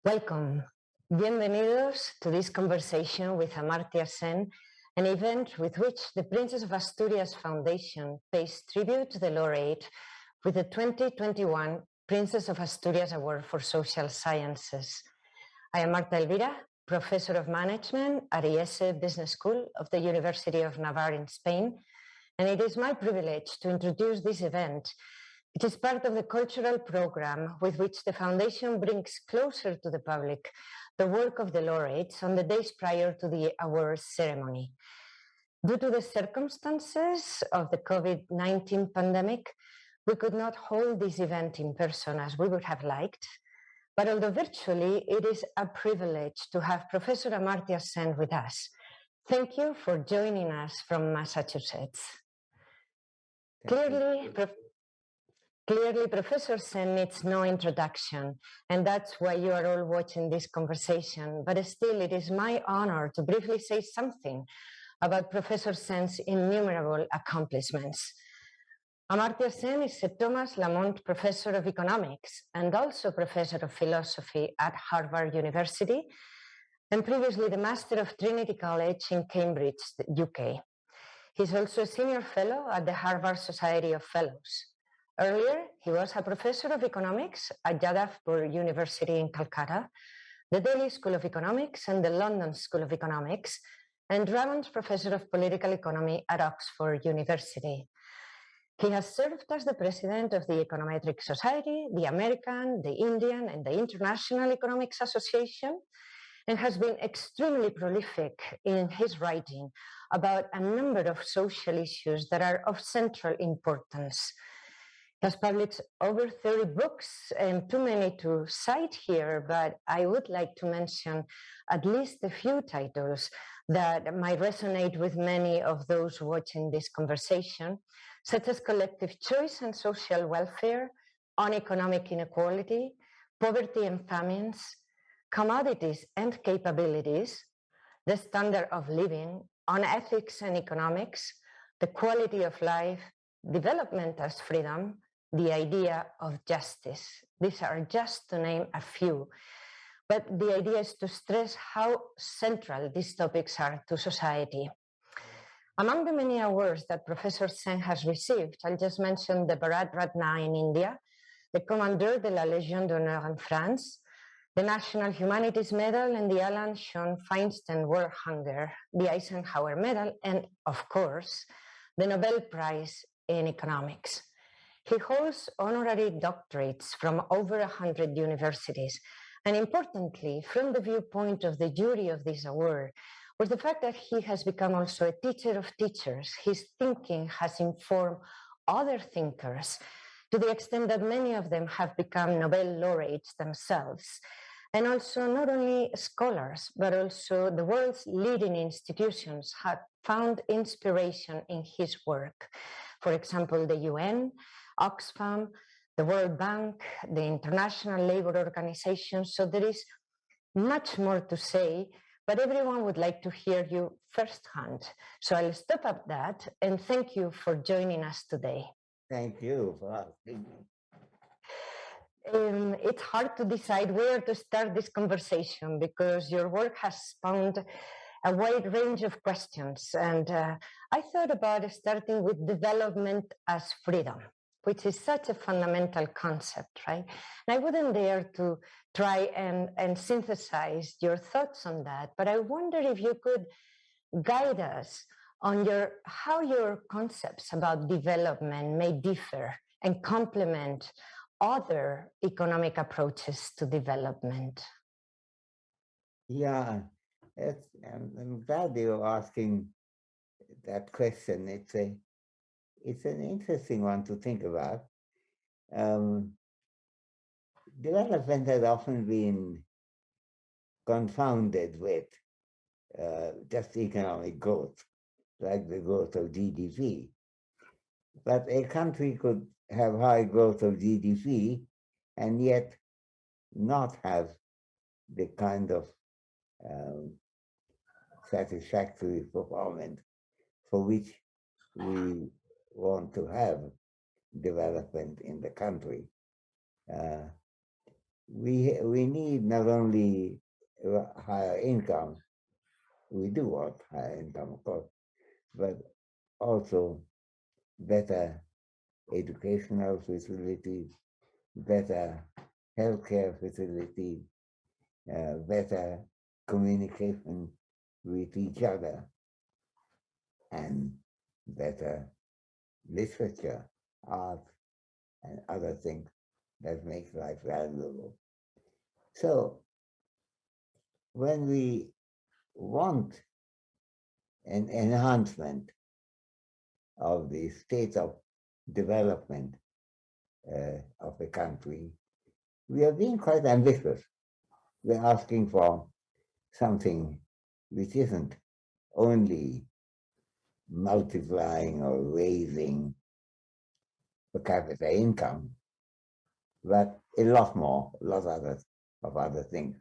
Welcome. Bienvenidos to this conversation with Amartya Sen, an event with which the Princess of Asturias Foundation pays tribute to the Laureate with the 2021 Princess of Asturias Award for Social Sciences. I am Marta Elvira, Professor of Management at IESE Business School of the University of Navarre in Spain, and it is my privilege to introduce this event. It is part of the cultural program with which the Foundation brings closer to the public the work of the laureates on the days prior to the awards ceremony. Due to the circumstances of the COVID-19 pandemic, we could not hold this event in person as we would have liked, but although virtually, it is a privilege to have Professor Amartya Sen with us. Thank you for joining us from Massachusetts. Clearly, Professor Sen needs no introduction, and that's why you are all watching this conversation. But still, it is my honor to briefly say something about Professor Sen's innumerable accomplishments. Amartya Sen is a Thomas Lamont Professor of Economics and also Professor of Philosophy at Harvard University, and previously the Master of Trinity College in Cambridge, UK. He's also a Senior Fellow at the Harvard Society of Fellows. Earlier, he was a Professor of Economics at Jadavpur University in Calcutta, the Delhi School of Economics and the London School of Economics, and Drummond's Professor of Political Economy at Oxford University. He has served as the President of the Econometric Society, the American, the Indian, and the International Economics Association, and has been extremely prolific in his writing about a number of social issues that are of central importance. He has published over 30 books, and too many to cite here, but I would like to mention at least a few titles that might resonate with many of those watching this conversation, such as Collective Choice and Social Welfare, On Economic Inequality, Poverty and Famines, Commodities and Capabilities, The Standard of Living, On Ethics and Economics, The Quality of Life, Development as Freedom, The Idea of Justice. These are just to name a few. But the idea is to stress how central these topics are to society. Among the many awards that Professor Sen has received, I'll just mention the Bharat Ratna in India, the Commandeur de la Légion d'honneur in France, the National Humanities Medal and the Alan Sean Feinstein World Hunger, the Eisenhower Medal, and of course, the Nobel Prize in Economics. He holds honorary doctorates from over 100 universities. And importantly, from the viewpoint of the jury of this award, was the fact that he has become also a teacher of teachers. His thinking has informed other thinkers to the extent that many of them have become Nobel laureates themselves. And also not only scholars, but also the world's leading institutions have found inspiration in his work. For example, the UN, Oxfam, the World Bank, the International Labour Organization. So there is much more to say, but everyone would like to hear you firsthand. So I'll stop at that and thank you for joining us today. Thank you for asking me. It's hard to decide where to start this conversation because your work has spawned a wide range of questions. And I thought about starting with development as freedom, which is such a fundamental concept, right? And I wouldn't dare to try and synthesize your thoughts on that, but I wonder if you could guide us on how your concepts about development may differ and complement other economic approaches to development. Yeah, I'm glad you're asking that question. It's an interesting one to think about. Development has often been confounded with just economic growth, like the growth of GDP. But a country could have high growth of GDP and yet not have the kind of satisfactory performance for which we want to have development in the country. we need not only higher income, we do want higher income, of course, but also better educational facilities, better healthcare facilities, better communication with each other, and better literature, art, and other things that make life valuable. So when we want an enhancement of the state of development of the country, we are being quite ambitious. We're asking for something which isn't only multiplying or raising per capita income, but a lot more, a lot of other things.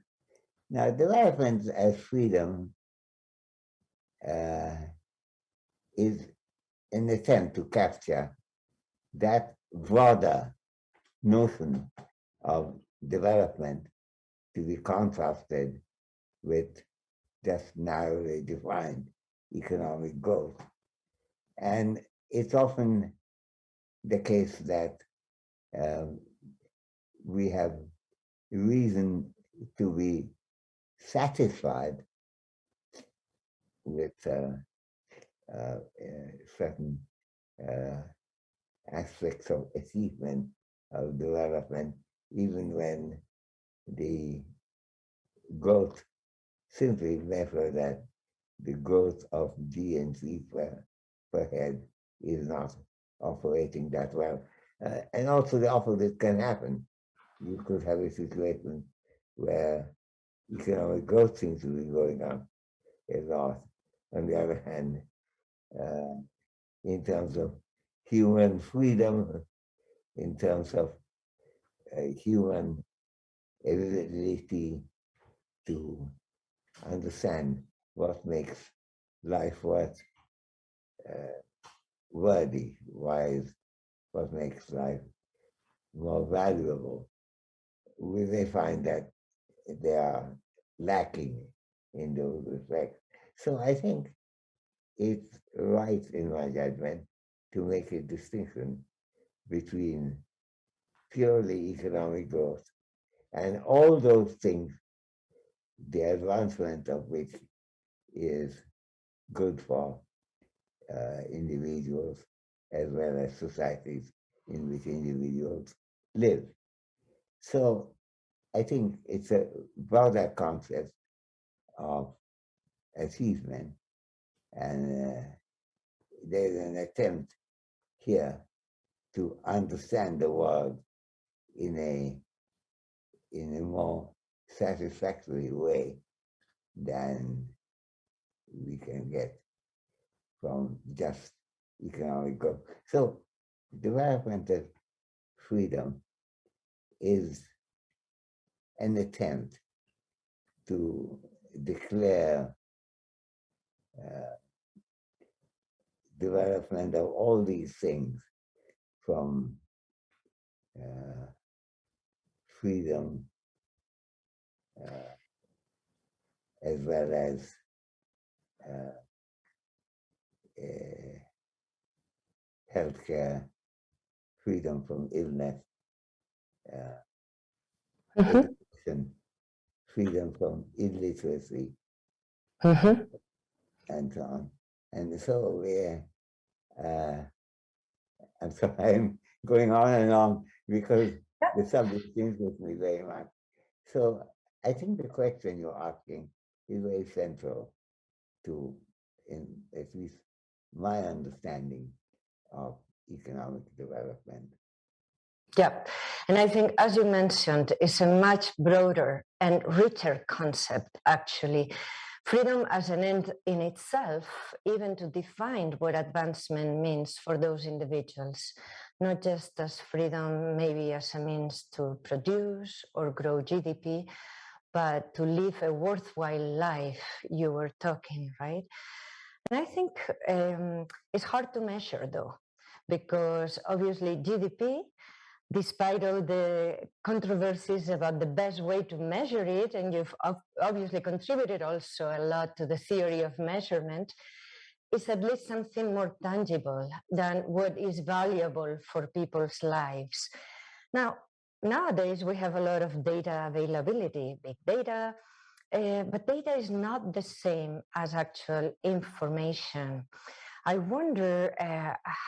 Now, development as freedom is an attempt to capture that broader notion of development to be contrasted with just narrowly defined economic growth. And it's often the case that we have reason to be satisfied with certain aspects of achievement of development, even when the growth simply measure that the growth of GNC per head is not operating that well. And also the opposite can happen. You could have a situation where economic growth seems to be going up a lot. On the other hand, in terms of human freedom, in terms of human ability to understand what makes life worthy, wise, what makes life more valuable, we may find that they are lacking in those respects. So I think it's right, in my judgment, to make a distinction between purely economic growth and all those things, the advancement of which is good for individuals as well as societies in which individuals live. So I think it's a broader concept of achievement, and there's an attempt here to understand the world in a more satisfactory way than we can get from just economic growth. So development of freedom is an attempt to declare development of all these things, from freedom as well as healthcare, freedom from illness, education, freedom from illiteracy, and so on. And so I'm sorry, I'm going on and on because the subject interests me very much. So I think the question you're asking is very central to, in at least my understanding of economic development. Yeah, and I think, as you mentioned, it's a much broader and richer concept, actually. Freedom as an end in itself, even to define what advancement means for those individuals, not just as freedom maybe as a means to produce or grow GDP, but to live a worthwhile life, you were talking, right? And I think it's hard to measure, though, because obviously GDP despite all the controversies about the best way to measure it, and you've obviously contributed also a lot to the theory of measurement, is at least something more tangible than what is valuable for people's lives. Now, nowadays we have a lot of data availability, big data, but data is not the same as actual information. I wonder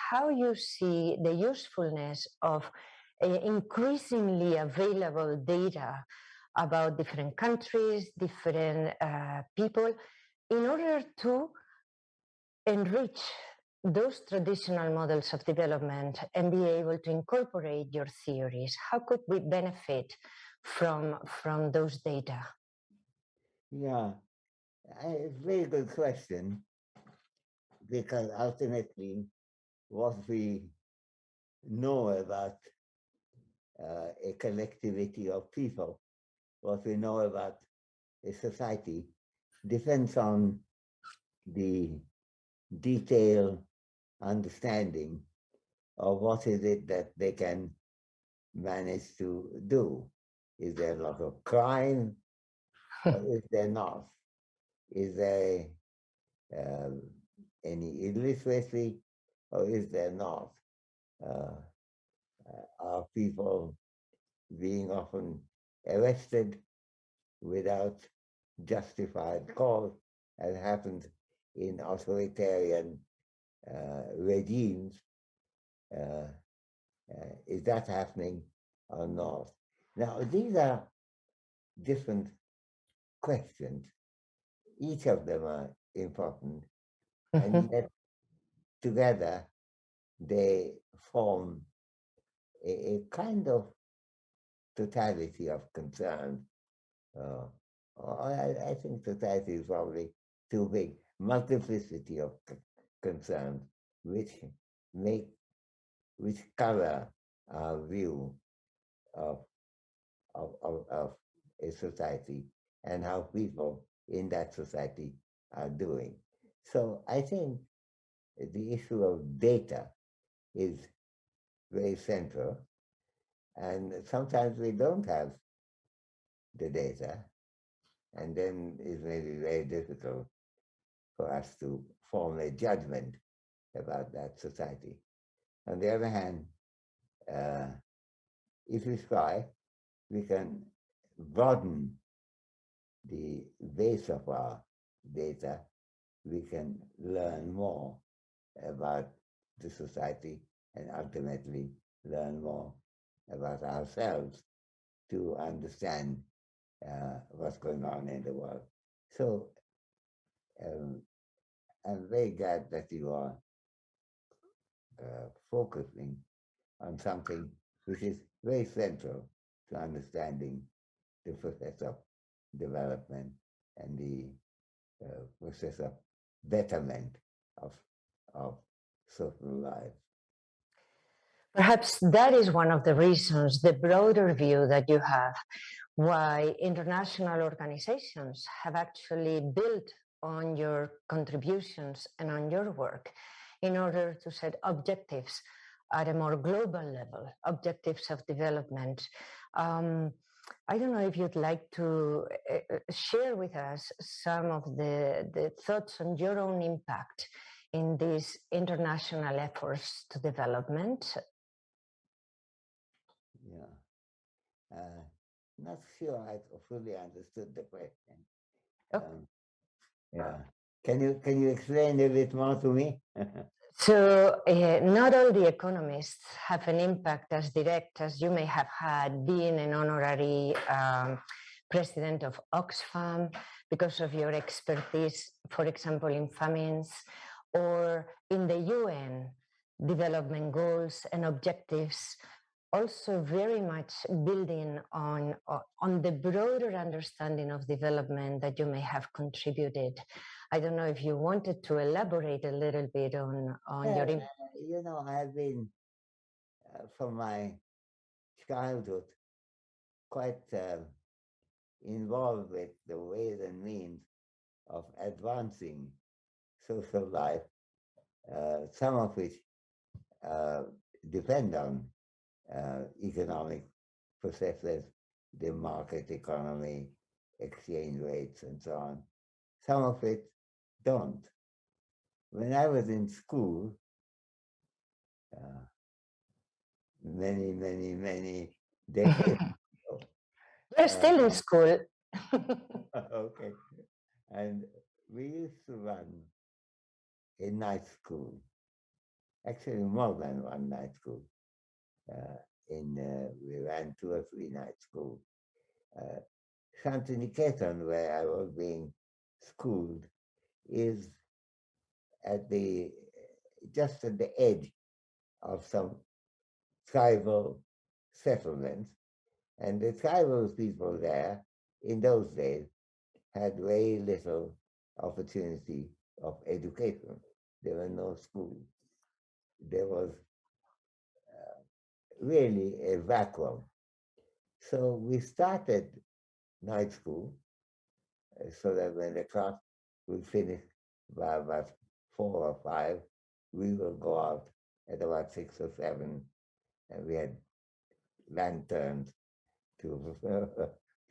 how you see the usefulness of increasingly available data about different countries, different people, in order to enrich those traditional models of development and be able to incorporate your theories. How could we benefit from those data? Yeah, it's a very good question, because ultimately what we know about a collectivity of people, what we know about a society, depends on the detailed understanding of what is it that they can manage to do. Is there a lot of crime, or is there not? Is there any illiteracy, or is there not? Are people being often arrested without justified cause, as happens in authoritarian regimes? Is that happening or not? Now, these are different questions. Each of them are important, and yet together they form a kind of totality of concern. I think totality is probably too big. Multiplicity of concerns, which cover our view of a society and how people in that society are doing. So I think the issue of data is very central, and sometimes we don't have the data, and then it may be very difficult for us to form a judgment about that society. On the other hand, if we try, we can broaden the base of our data. We can learn more about the society and ultimately learn more about ourselves to understand what's going on in the world. So I'm very glad that you are focusing on something which is very central to understanding the process of development and the process of betterment of social life. Perhaps that is one of the reasons, the broader view that you have, why international organizations have actually built on your contributions and on your work in order to set objectives at a more global level, objectives of development. I don't know if you'd like to share with us some of the thoughts on your own impact in these international efforts to development. Yeah. Not sure I fully understood the question. Yeah. Can you explain a bit more to me? So not all the economists have an impact as direct as you may have had being an honorary president of Oxfam because of your expertise, for example, in famines, or in the UN development goals and objectives, also very much building on the broader understanding of development that you may have contributed. I don't know if you wanted to elaborate a little bit on your... You know, I have been, from my childhood, quite involved with the ways and means of advancing social life, some of which depend on economic processes, the market economy, exchange rates, and so on. Some of it don't. When I was in school, many decades ago, We're still in school. okay, and we used to run a night school, actually more than one night school. We ran 2 or 3 night schools. Counterintuitive, where I was being schooled, is at the just at the edge of some tribal settlements, and the tribal people there in those days had very little opportunity of education. There were no schools. There was really a vacuum. So we started night school so that when the class would finish by about 4 or 5, we would go out at about 6 or 7, and we had lanterns to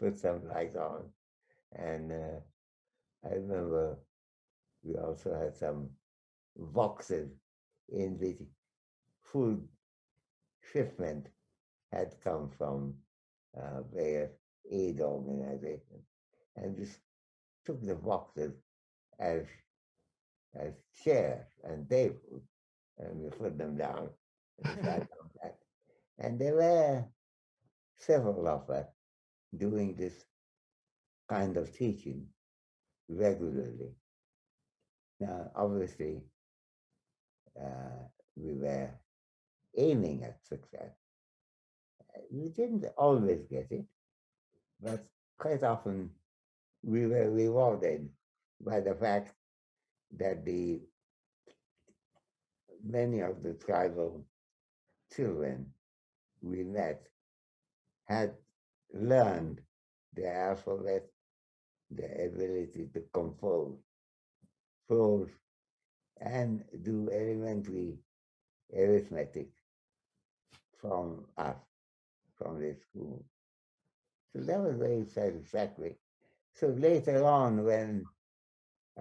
put some light on. And I remember we also had some boxes in which food shipment had come from various aid organizations, and we took the boxes as chairs and tables, and we put them down and sat on that. And there were several of us doing this kind of teaching regularly. Now, obviously, we were aiming at success. We didn't always get it, but quite often we were rewarded by the fact that many of the tribal children we met had learned the alphabet, the ability to compose prose, and do elementary arithmetic from us, from the school. So that was very satisfactory. So later on, when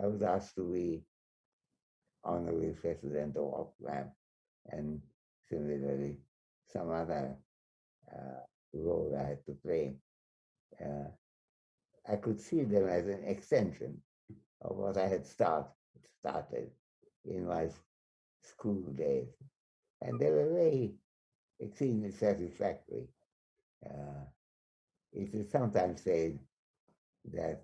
I was asked to be honorary president of Oxfam, and similarly some other role I had to play, I could see them as an extension of what I had started in my school days. And they were very extremely satisfactory. It is sometimes said that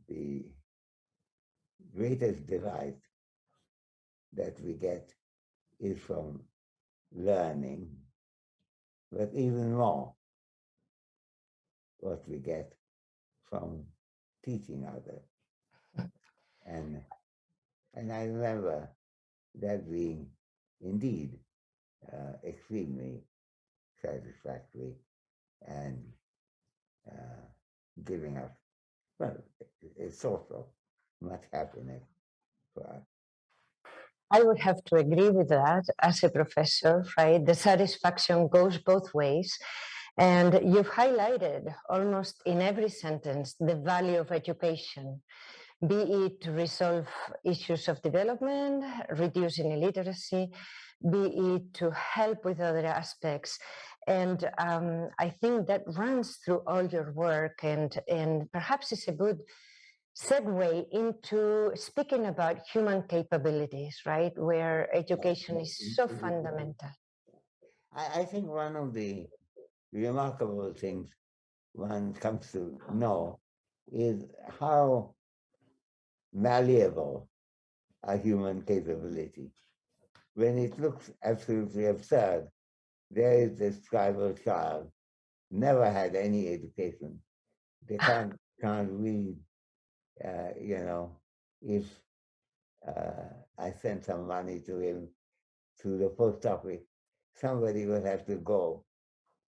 the greatest delight that we get is from learning, but even more what we get from teaching others. And I remember that being indeed extremely satisfactory and giving us, well, a source of much happiness for us. I would have to agree with that as a professor, right? The satisfaction goes both ways. And you've highlighted almost in every sentence the value of education, be it to resolve issues of development, reducing illiteracy, be it to help with other aspects. And I think that runs through all your work, and perhaps it's a good segue into speaking about human capabilities, right? Where education is so fundamental. I think one of the remarkable things one comes to know is how malleable a human capability. When it looks absolutely absurd, there is this tribal child, never had any education. They can't read, if I sent some money to him to the post office, somebody will have to go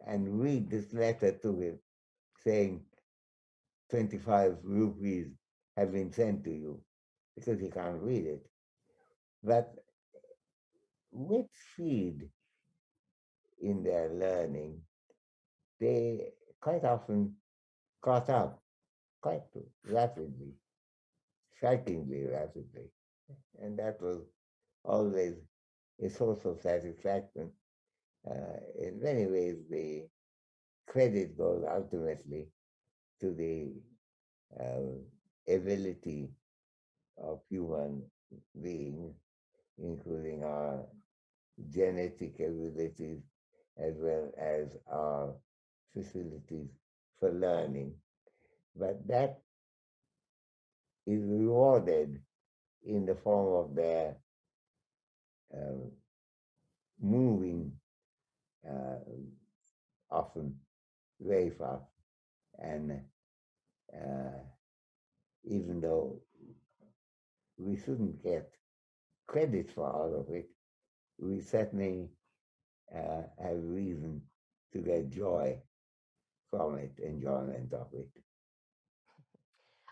and read this letter to him saying 25 rupees have been sent to you, because he can't read it. But with speed in their learning, they quite often caught up quite rapidly, strikingly rapidly. And that was always a source of satisfaction. In many ways, the credit goes ultimately to the ability of human beings, including our genetic abilities as well as our facilities for learning. But that is rewarded in the form of their moving often very fast. And even though we shouldn't get credit for all of it, we certainly have reason to get joy from it, enjoyment of it.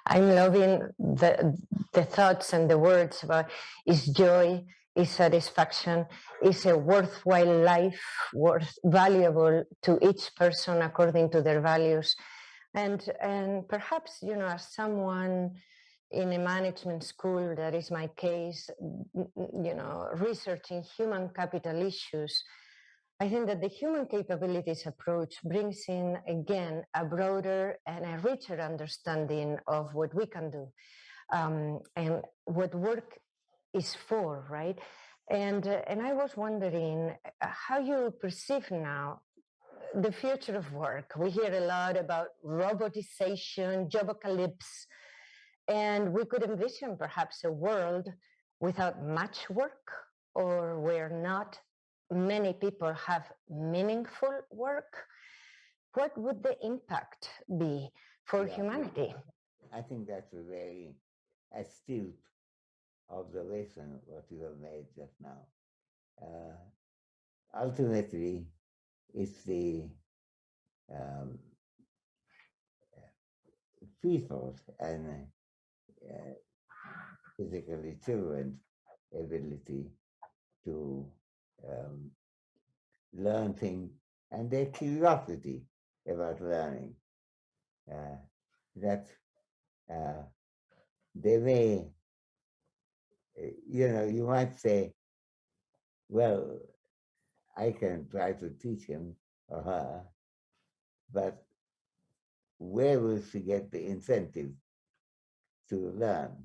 I'm loving the thoughts and the words about is joy, is satisfaction, is a worthwhile life, valuable to each person according to their values. And perhaps, as someone in a management school, that is my case, researching human capital issues, I think that the human capabilities approach brings in, again, a broader and a richer understanding of what we can do and what work is for, right? And I was wondering how you perceive now the future of work. We hear a lot about robotization, jobocalypse, and we could envision perhaps a world without much work or where not many people have meaningful work. What would the impact be for humanity? I think that's a very astute observation, what you have made just now. Ultimately, it's the people's and physically children's ability to learn things and their curiosity about learning. That they may, you might say, well, I can try to teach him or her, but where will she get the incentive to learn?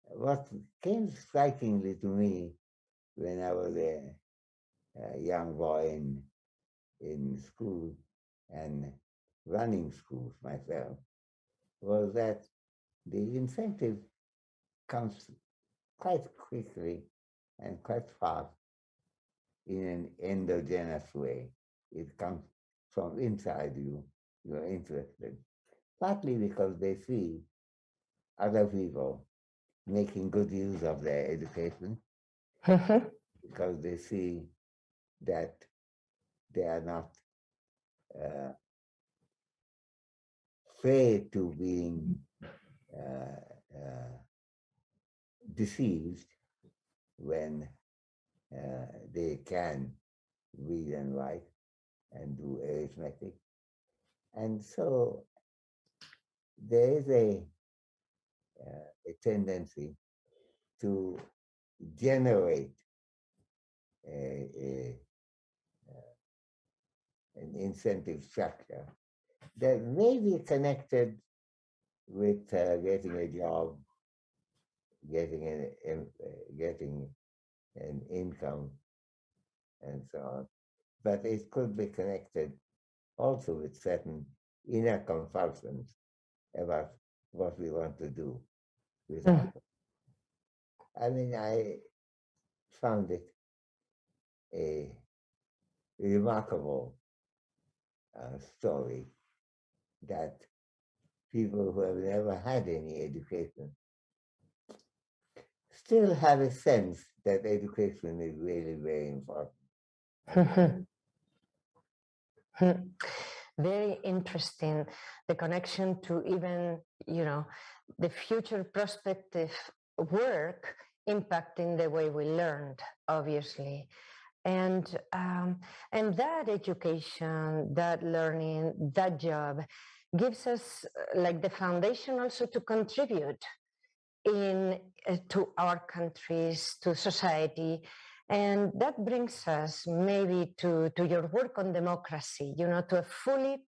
What came strikingly to me when I was a young boy in school and running schools myself was that the incentive comes quite quickly and quite fast in an endogenous way. It comes from inside you. You're interested, partly because they see other people making good use of their education, because they see that they are not prey to being deceived when they can read and write and do arithmetic. And so there is a tendency to generate an incentive structure that may be connected with getting a job, getting an income, and so on. But it could be connected also with certain inner compulsions about what we want to do with our. I mean, I found it a remarkable story that people who have never had any education still have a sense that education is really very important. Very interesting, the connection to even, the future prospective work impacting the way we learned, obviously. And that education, that learning, that job gives us like the foundation also to contribute in to our countries, to society. And that brings us maybe to your work on democracy, to a fully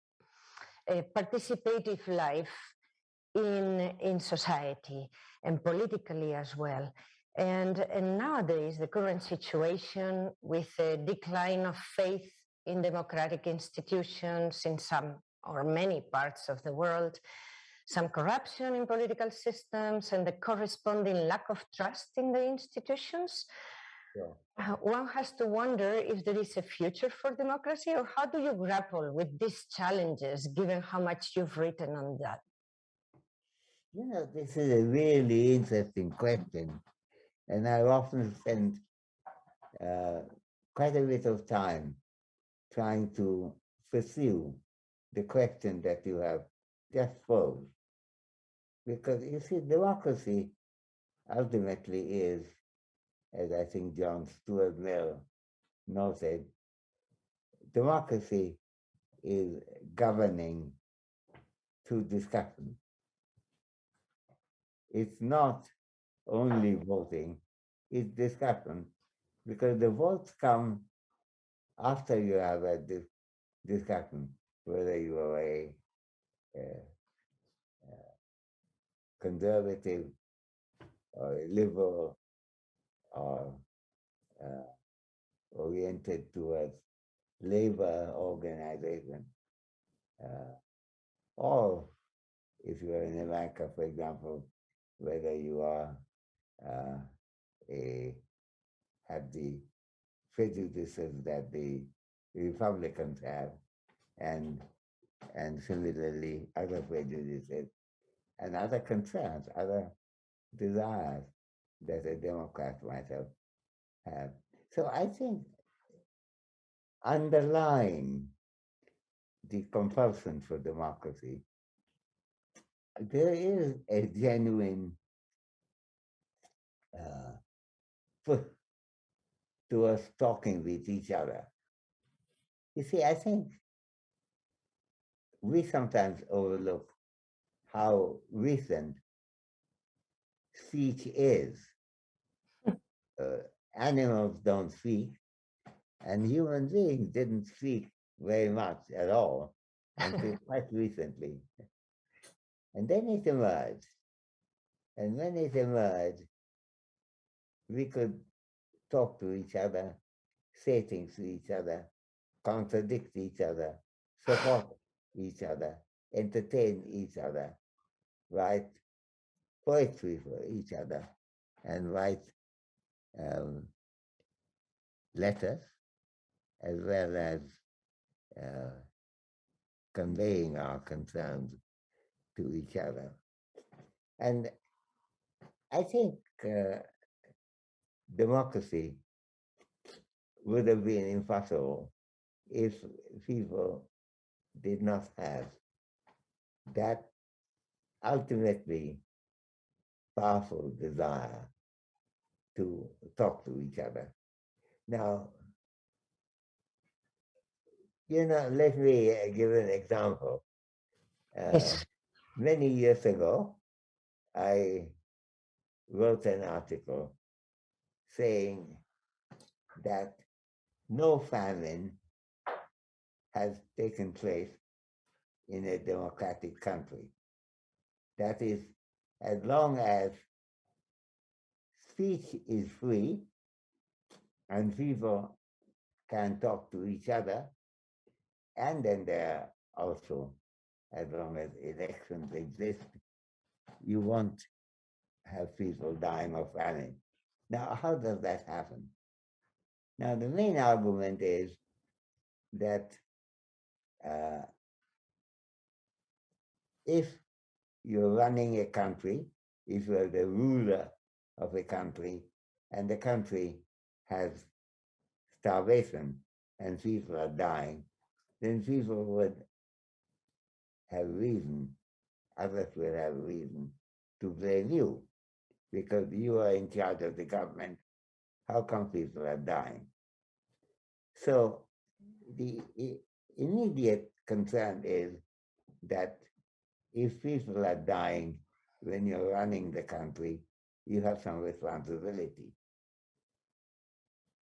participative life in society and politically as well. And nowadays, the current situation with the decline of faith in democratic institutions in some or many parts of the world, some corruption in political systems, and the corresponding lack of trust in the institutions, one has to wonder if there is a future for democracy, or how do you grapple with these challenges, given how much you've written on that? This is a really interesting question, and I often spend quite a bit of time trying to pursue the question that you have just posed. Because you see, democracy ultimately is, as I think John Stuart Mill noted, democracy is governing through discussion. It's not only voting, it's discussion, because the votes come after you have a discussion, whether you are a conservative or a liberal or oriented towards labor organization, or if you are in America, for example, whether you are have the prejudices that the Republicans have, and similarly other prejudices and other concerns, other desires that a Democrat might have. So I think underlying the compulsion for democracy, there is a genuine push to us talking with each other. You see, I think we sometimes overlook how recent speech is. Animals don't speak, and human beings didn't speak very much at all until quite recently. And then it emerged. And when it emerged, we could talk to each other, say things to each other, contradict each other, support each other, entertain each other, write poetry for each other, and write letters, as well as conveying our concerns to each other. And I think democracy would have been impossible if people did not have that ultimately powerful desire to talk to each other. Now, let me give an example. Yes. Many years ago, I wrote an article saying that no famine has taken place in a democratic country. That is, as long as speech is free and people can talk to each other, and then there are also, as long as elections exist, you won't have people dying of famine. Now, how does that happen? Now, the main argument is that if you're running a country, if you're the ruler of a country, and the country has starvation and people are dying, then people would have reason, others will have reason to blame you. because you are in charge of the government. How come people are dying? So the immediate concern is that if people are dying when you're running the country, you have some responsibility.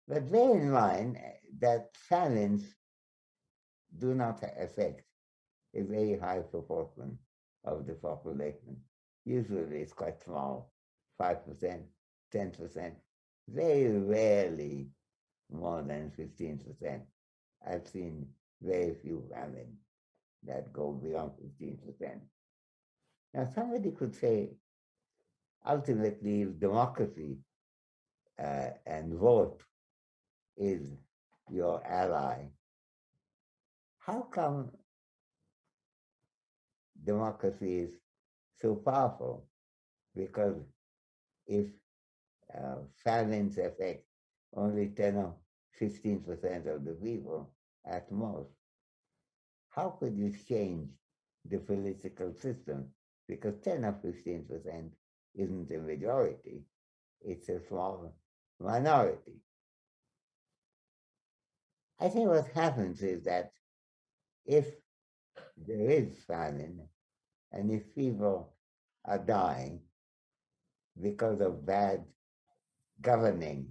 But bear in mind that famines do not affect a very high proportion of the population. Usually it's quite small, 5%, 10%, very rarely more than 15%. I've seen very few famines that go beyond 15%. Now, somebody could say, ultimately, if democracy and vote is your ally, how come democracy is so powerful? Because if famines affect only 10 or 15% of the people at most, how could you change the political system? Because 10 or 15% isn't a majority, it's a small minority. I think what happens is that if there is famine and if people are dying because of bad governing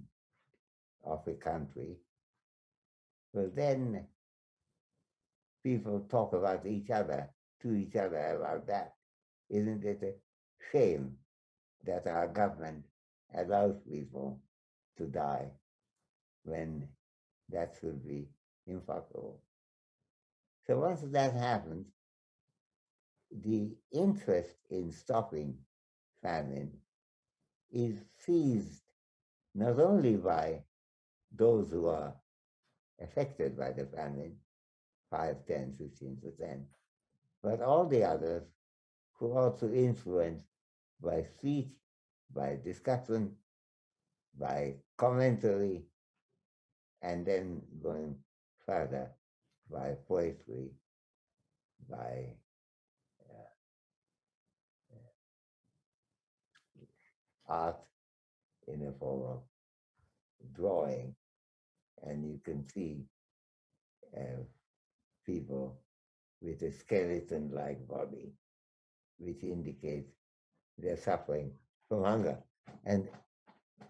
of a country, well, then people talk about each other, to each other about that. Isn't it a shame that our government allows people to die when that should be impossible? So once that happens, the interest in stopping famine is seized not only by those who are affected by the famine, 5, 10, 15%, but all the others who are also influenced by speech, by discussion, by commentary, and then going further by poetry, by art in a form of drawing. And you can see people with a skeleton-like body, which indicates they're suffering from hunger. And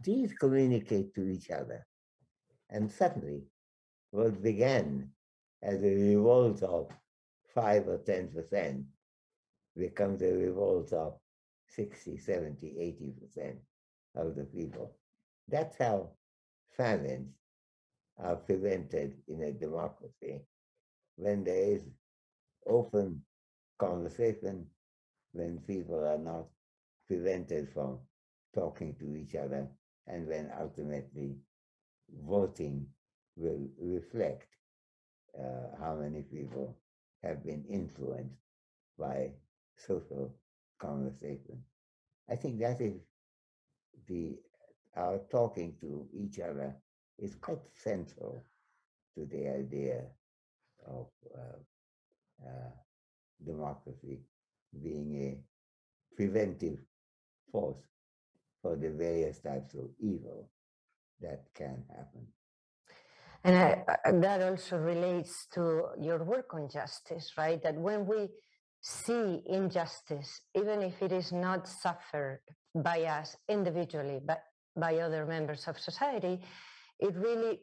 these communicate to each other. And suddenly, what began as a revolt of 5 or 10% becomes a revolt of 60, 70, 80% of the people. That's how famines are prevented in a democracy, when there is open conversation, when people are not prevented from talking to each other, and when ultimately voting will reflect how many people have been influenced by social conversation. I think that is our talking to each other is quite central to the idea of democracy being a preventive force for the various types of evil that can happen. And that also relates to your work on justice, right? That when we see injustice, even if it is not suffered by us individually, but by other members of society, it really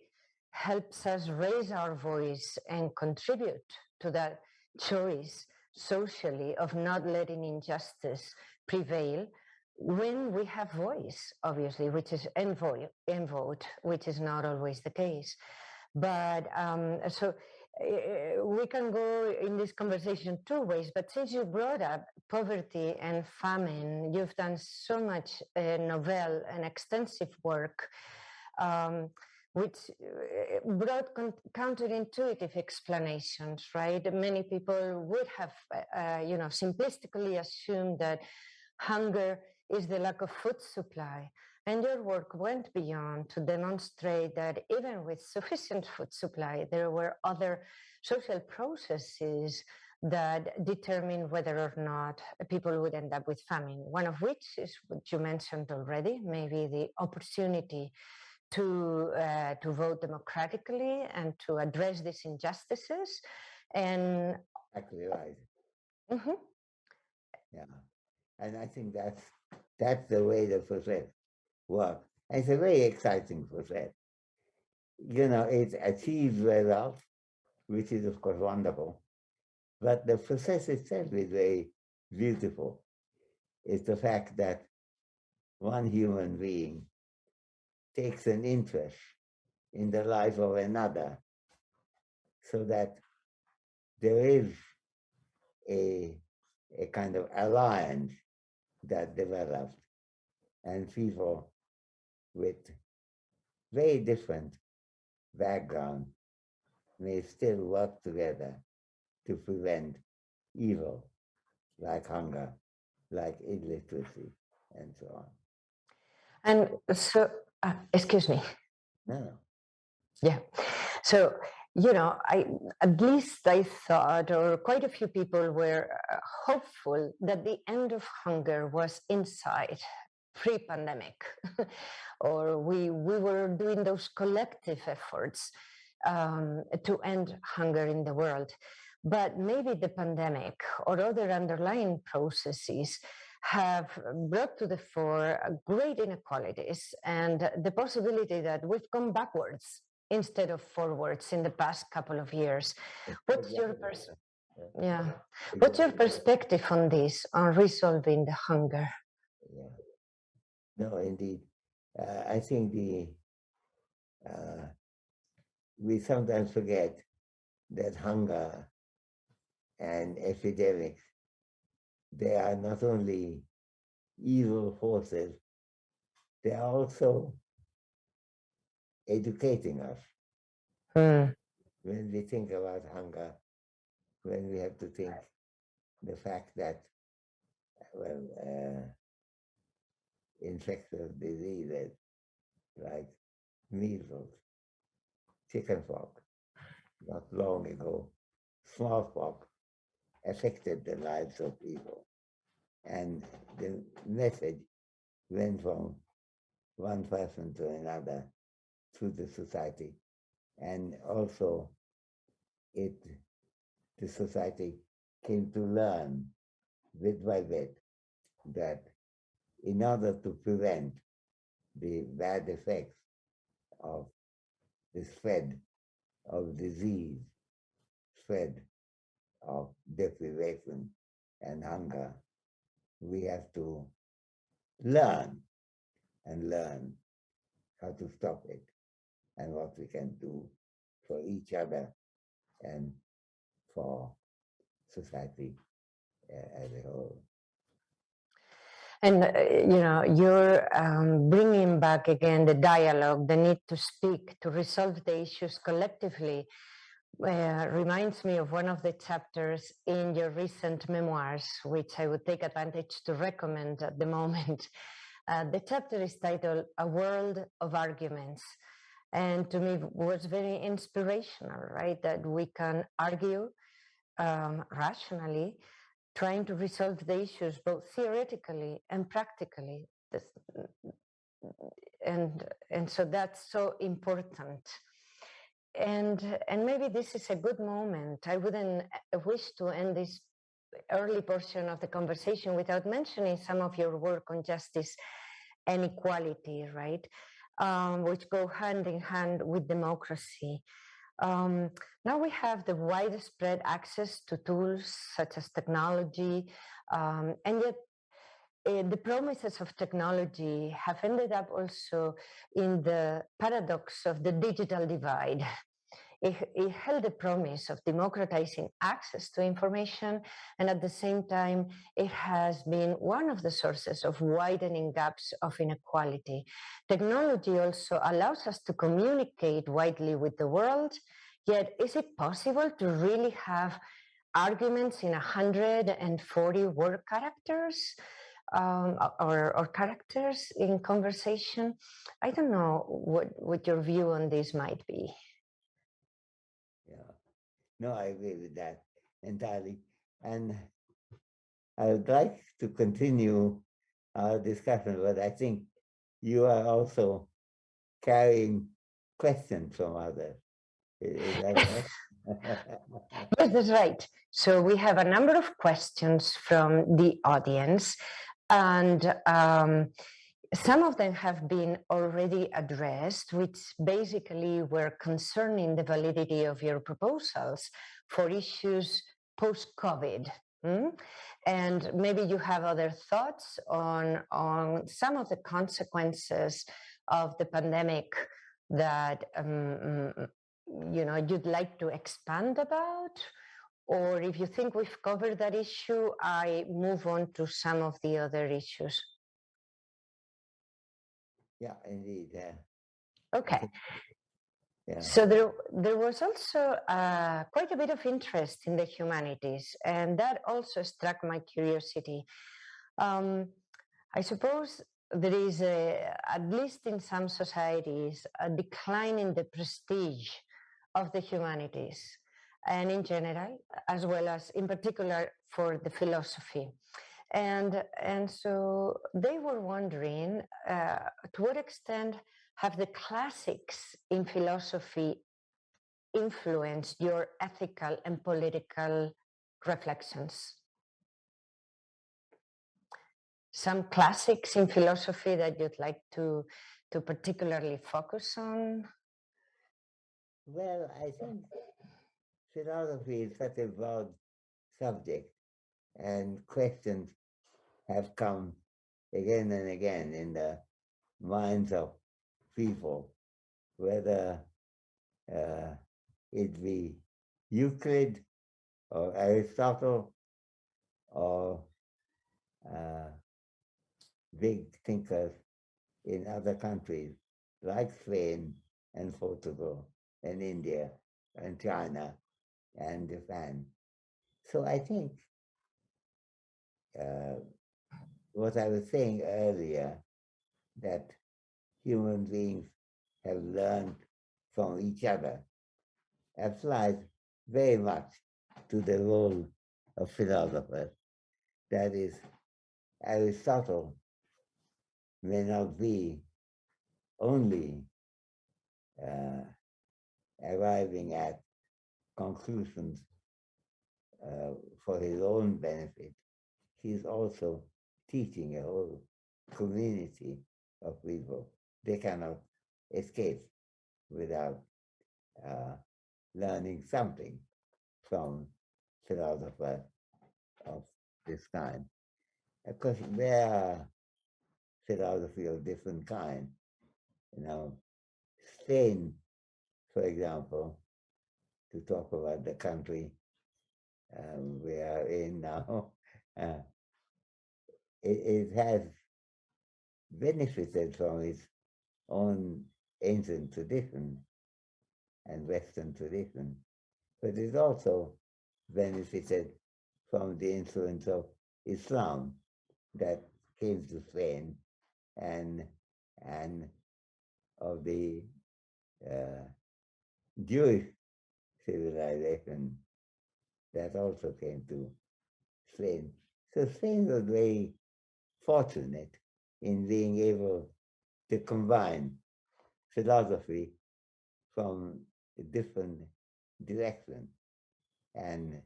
helps us raise our voice and contribute to that choice socially of not letting injustice prevail when we have voice, obviously, which is and vote, which is not always the case. But so we can go in this conversation two ways. But since you brought up poverty and famine, you've done so much novel and extensive work, which brought counterintuitive explanations, right? Many people would have, simplistically assumed that hunger is the lack of food supply. And your work went beyond to demonstrate that even with sufficient food supply, there were other social processes that determine whether or not people would end up with famine. One of which is what you mentioned already, maybe the opportunity to vote democratically and to address these injustices. And exactly right. mm-hmm. Yeah, and I think that's the way the process works. It's a very exciting process. It achieves results, which is of course wonderful, but the process itself is very beautiful. It's the fact that one human being takes an interest in the life of another, so that there is a kind of alliance that develops, and people with very different background may still work together to prevent evil, like hunger, like illiteracy, and so on. And so, excuse me. No. Yeah. So, at least I thought, or quite a few people were hopeful that the end of hunger was in sight pre-pandemic, or we were doing those collective efforts to end hunger in the world. But maybe the pandemic or other underlying processes have brought to the fore great inequalities and the possibility that we've gone backwards instead of forwards in the past couple of years. What's your What's your perspective on this, on resolving the hunger? Yeah. No, indeed. I think we sometimes forget that hunger and epidemics, they are not only evil forces, they are also educating us. When we think about hunger, when we have to think the fact that, infectious diseases like measles, chickenpox, not long ago, smallpox, affected the lives of people. And the message went from one person to another through the society. And also the society came to learn bit by bit that in order to prevent the bad effects of the spread of disease, spread of deprivation and hunger, we have to learn how to stop it and what we can do for each other and for society as a whole. And, you're bringing back again the dialogue, the need to speak, to resolve the issues collectively, reminds me of one of the chapters in your recent memoirs, which I would take advantage to recommend at the moment. The chapter is titled A World of Arguments. And to me was very inspirational, right? That we can argue rationally, trying to resolve the issues both theoretically and practically. And so that's so important. And maybe this is a good moment. I wouldn't wish to end this early portion of the conversation without mentioning some of your work on justice and equality, right? Which go hand in hand with democracy. Now we have the widespread access to tools such as technology, and yet the promises of technology have ended up also in the paradox of the digital divide. It held the promise of democratizing access to information, and at the same time, it has been one of the sources of widening gaps of inequality. Technology also allows us to communicate widely with the world, yet is it possible to really have arguments in 140 word characters? Or characters in conversation? I don't know what your view on this might be. Yeah, no, I agree with that entirely. And I would like to continue our discussion, but I think you are also carrying questions from others. Is that right? Yes, that's right. So we have a number of questions from the audience, and some of them have been already addressed, which basically were concerning the validity of your proposals for issues post-COVID. And maybe you have other thoughts on some of the consequences of the pandemic that you'd like to expand about. Or if you think we've covered that issue, I move on to some of the other issues. Yeah, indeed. Okay. Yeah. So there was also quite a bit of interest in the humanities, and that also struck my curiosity. I suppose there is, at least in some societies, a decline in the prestige of the humanities, and in general, as well as in particular for the philosophy. And so they were wondering to what extent have the classics in philosophy influenced your ethical and political reflections? Some classics in philosophy that you'd like to particularly focus on? Well, I think philosophy is such a broad subject, and questions have come again and again in the minds of people, whether it be Euclid or Aristotle or big thinkers in other countries like Spain and Portugal and India and China and Japan. So I think what I was saying earlier, that human beings have learned from each other, applies very much to the role of philosophers. That is, Aristotle may not be only arriving at conclusions for his own benefit. He's also teaching a whole community of people. They cannot escape without learning something from philosophers of this kind. Of course, there are philosophy of different kinds. Spain, for example, to talk about the country we are in now, it has benefited from its own ancient tradition and Western tradition, but it also benefited from the influence of Islam that came to Spain and of the Jewish civilization that also came to Spain. So Spain was very fortunate in being able to combine philosophy from a different direction and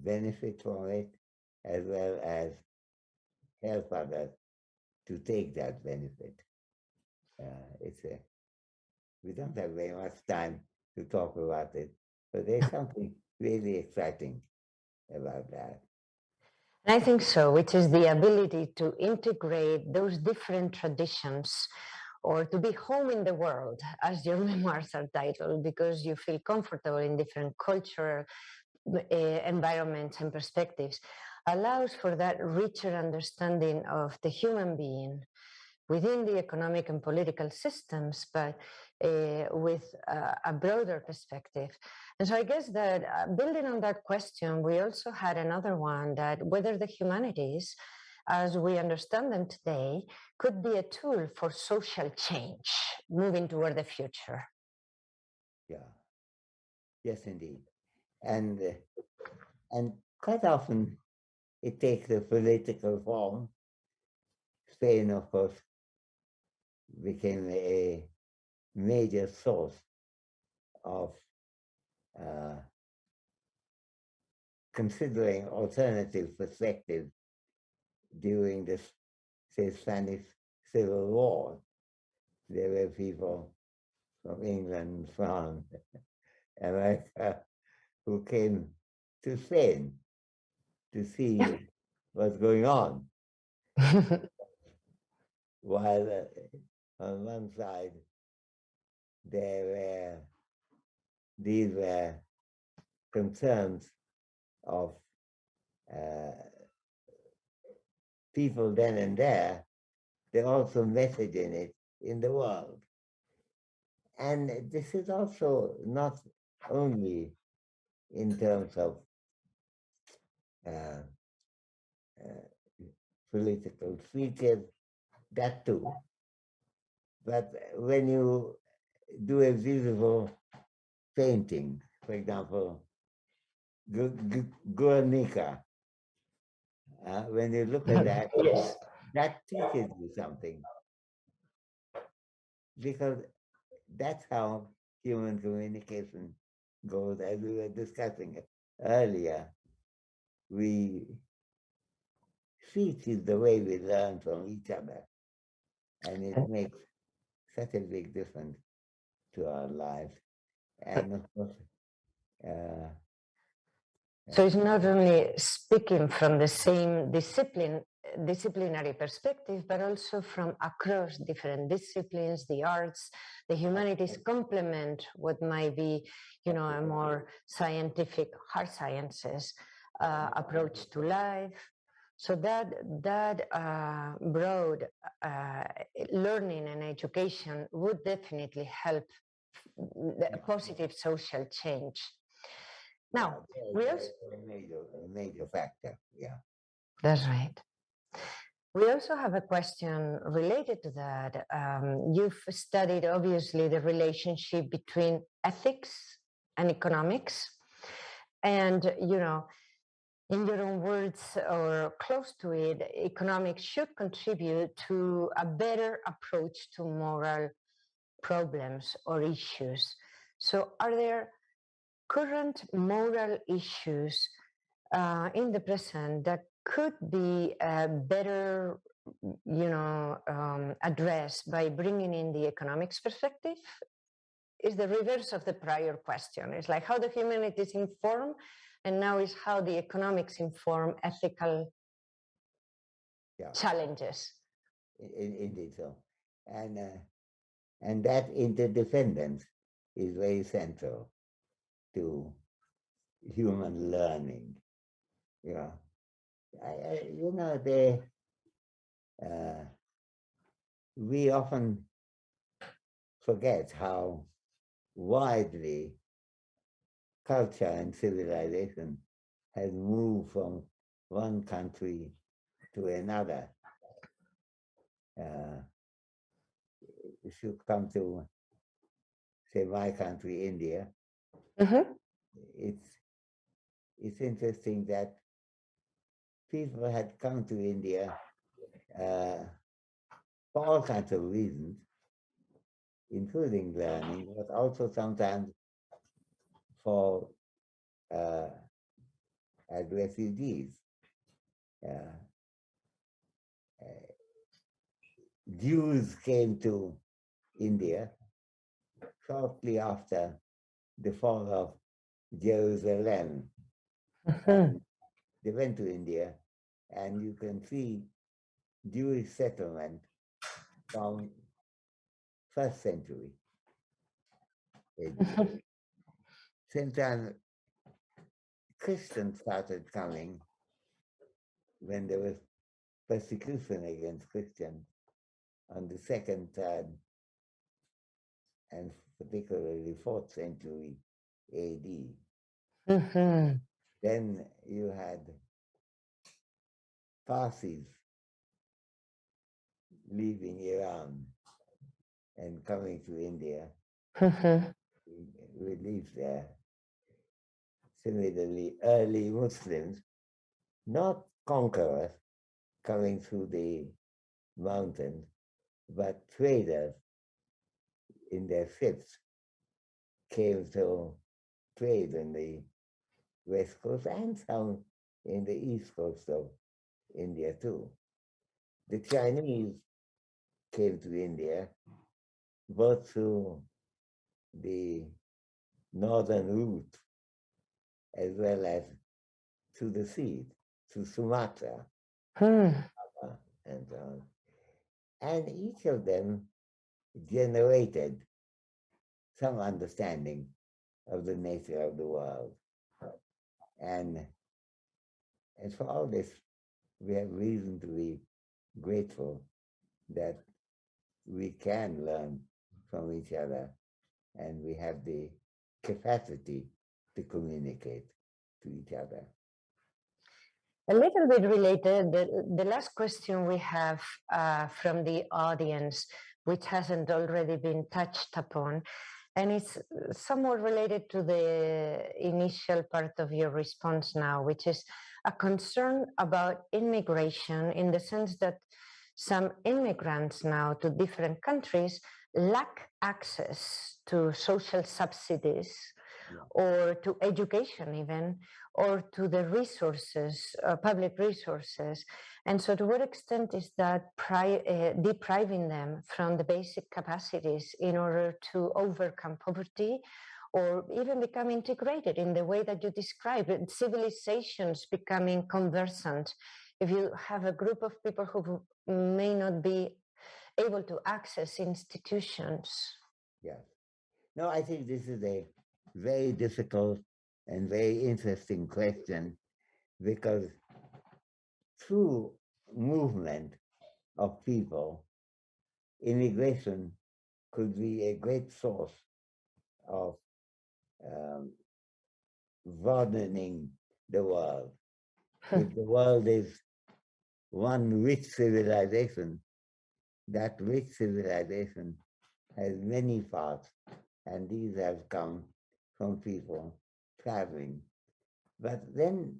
benefit from it, as well as help others to take that benefit. We don't have very much time to talk about it, but there's something really exciting about that. I think so, which is the ability to integrate those different traditions, or to be home in the world, as your memoirs are titled, because you feel comfortable in different cultural environments and perspectives, allows for that richer understanding of the human being within the economic and political systems, but with a broader perspective. And so I guess that building on that question, we also had another one, that whether the humanities, as we understand them today, could be a tool for social change moving toward the future. Yeah. Yes, indeed. And And quite often it takes a political form. Spain, of course, became a major source of considering alternative perspectives during the, say, Spanish Civil War. There were people from England, France, America, who came to Spain to see what's going on. While on one side, these were concerns of people then and there, they're also messaging it in the world. And this is also not only in terms of political speeches, that too. But when you do a beautiful painting, for example, Guernica, when you look at that, Yes. that teaches you something. Because that's how human communication goes, as we were discussing it earlier. Speech is the way we learn from each other, and it makes such a big difference to our lives. And of course, so it's not only speaking from the same disciplinary perspective, but also from across different disciplines, the arts, the humanities complement what might be, a more scientific, hard sciences approach to life. So that broad learning and education would definitely help the positive social change. Now, we also a major factor, yeah. That's right. We also have a question related to that. You've studied, obviously, the relationship between ethics and economics. And, in your own words or close to it, economics should contribute to a better approach to moral problems or issues. So, are there current moral issues in the present that could be better, addressed by bringing in the economics perspective? Is the reverse of the prior question. It's like how the humanities inform, and now is how the economics inform ethical challenges. Indeed so. And that interdependence is very central to human learning. Yeah, we often forget how widely culture and civilization has moved from one country to another. If you come to, say, my country, India, it's interesting that people had come to India for all kinds of reasons, including learning, but also sometimes for as refugees. Jews came to India shortly after the fall of Jerusalem. And they went to India, and you can see Jewish settlement from first century. Same time, Christians started coming when there was persecution against Christians on the second, third, and particularly fourth century AD. Then you had Parsis leaving Iran and coming to India. We lived there. similarly, early Muslims, not conquerors coming through the mountains, but traders in their ships came to trade in the west coast and some in the east coast of India too. The Chinese came to India both through the northern route as well as through the sea, through Sumatra, and so on. And each of them generated some understanding of the nature of the world. And for all this, we have reason to be grateful that we can learn from each other and we have the capacity to communicate to each other. A little bit related, the last question we have from the audience, which hasn't already been touched upon, and it's somewhat related to the initial part of your response now, which is a concern about immigration in the sense that some immigrants now to different countries lack access to social subsidies, or to education even, or to the resources, public resources. And so to what extent is that depriving them from the basic capacities in order to overcome poverty or even become integrated in the way that you described, civilizations becoming conversant? If you have a group of people who may not be able to access institutions. Yeah. No, I think this is a very difficult and very interesting question because through movement of people, immigration could be a great source of broadening the world. If the world is one rich civilization, that rich civilization has many parts, and these have come from people traveling. But then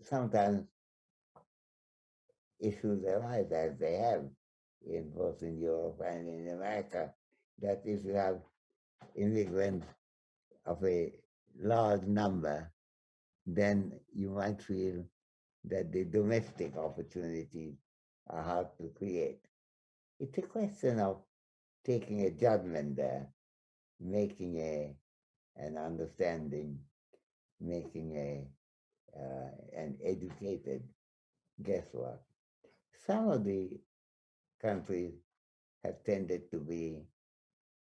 sometimes issues arise, as they have in both in Europe and in America, that if you have immigrants of a large number, then you might feel that the domestic opportunities are hard to create. It's a question of taking a judgment there, making an understanding, making an educated guesswork. Some of the countries have tended to be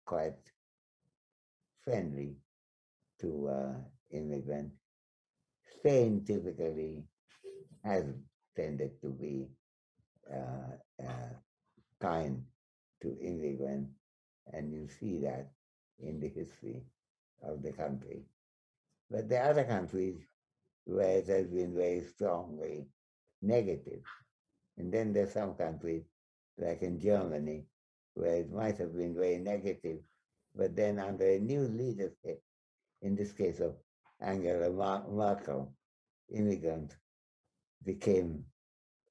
quite friendly to immigrants. Spain typically has tended to be kind to immigrants, and you see that in the history of the country. But the other countries where it has been very strongly negative. And then there's some countries, like in Germany, where it might have been very negative, but then under a new leadership, in this case of Angela Merkel, immigrants became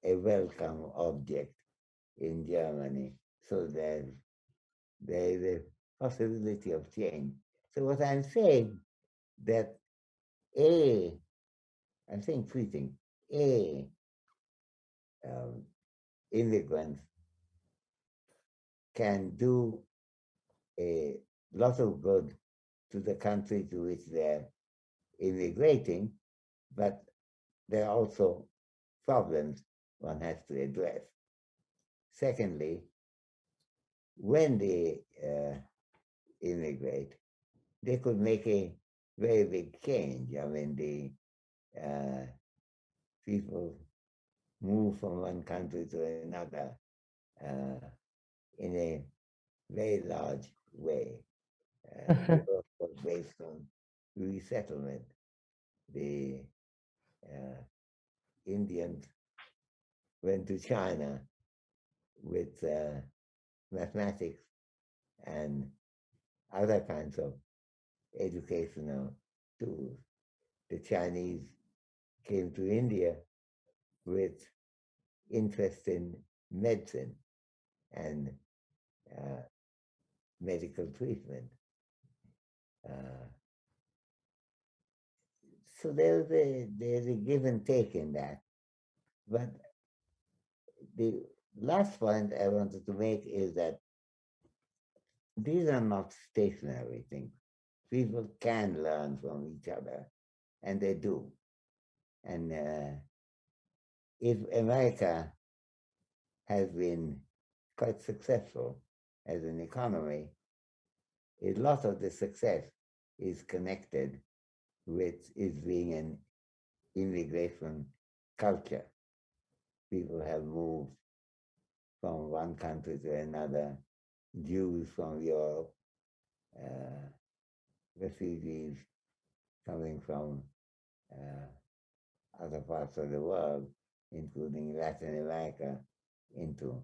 a welcome object in Germany. So there is a possibility of change. So what I'm saying, that I'm saying three things. Immigrants can do a lot of good to the country to which they're immigrating, but there are also problems one has to address. Secondly, when they immigrate, they could make a very big change. I mean, the people move from one country to another in a very large way. Europe was based on resettlement. The Indians went to China with mathematics and other kinds of educational tools. the Chinese came to India with interest in medicine and medical treatment. So there's a give and take in that. But the last point I wanted to make is that these are not stationary things. People can learn from each other, and they do. And if America has been quite successful as an economy, a lot of the success is connected with it being an immigration culture. People have moved from one country to another, Jews from Europe, refugees coming from other parts of the world, including Latin America, into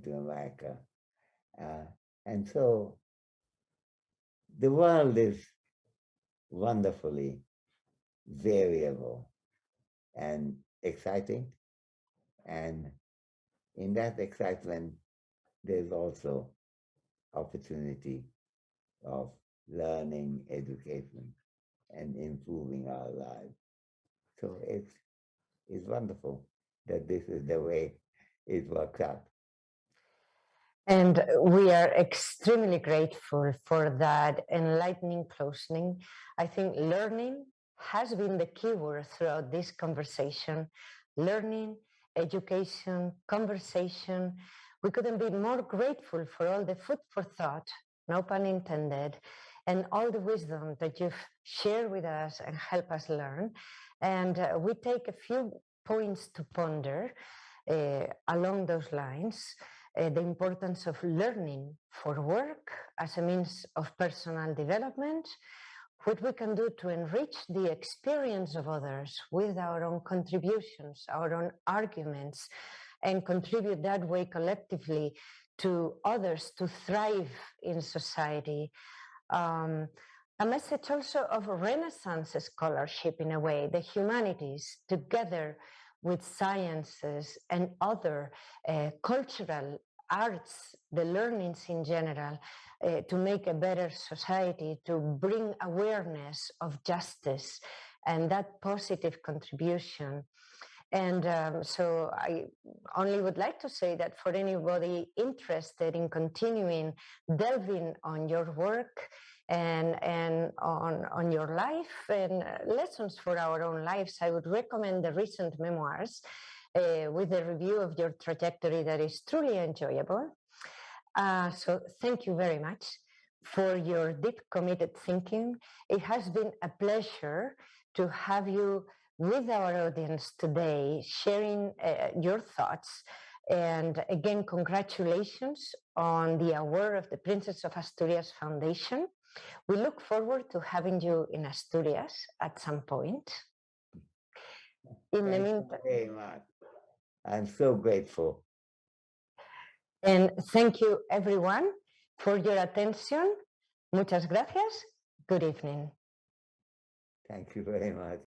America. And so the world is wonderfully variable and exciting. And in that excitement, there's also opportunity of learning, education, and improving our lives. So it's wonderful that this is the way it works out. And we are extremely grateful for that enlightening closing. I think learning has been the keyword throughout this conversation. Learning, education, conversation. We couldn't be more grateful for all the food for thought, no pun intended, and all the wisdom that you've shared with us and helped us learn. And we take a few points to ponder along those lines. The importance of learning for work as a means of personal development, what we can do to enrich the experience of others with our own contributions, our own arguments, and contribute that way collectively to others to thrive in society. A message also of Renaissance scholarship in a way, the humanities together with sciences and other cultural arts, the learnings in general, to make a better society, to bring awareness of justice and that positive contribution. And so I only would like to say that for anybody interested in continuing delving on your work and on your life and lessons for our own lives, I would recommend the recent memoirs with a review of your trajectory that is truly enjoyable. So thank you very much for your deep committed thinking. It has been a pleasure to have you with our audience today, sharing your thoughts. And again, congratulations on the award of the Princess of Asturias Foundation. We look forward to having you in Asturias at some point. In the meantime, very much. I'm so grateful. And thank you, everyone, for your attention. Muchas gracias. Good evening. Thank you very much.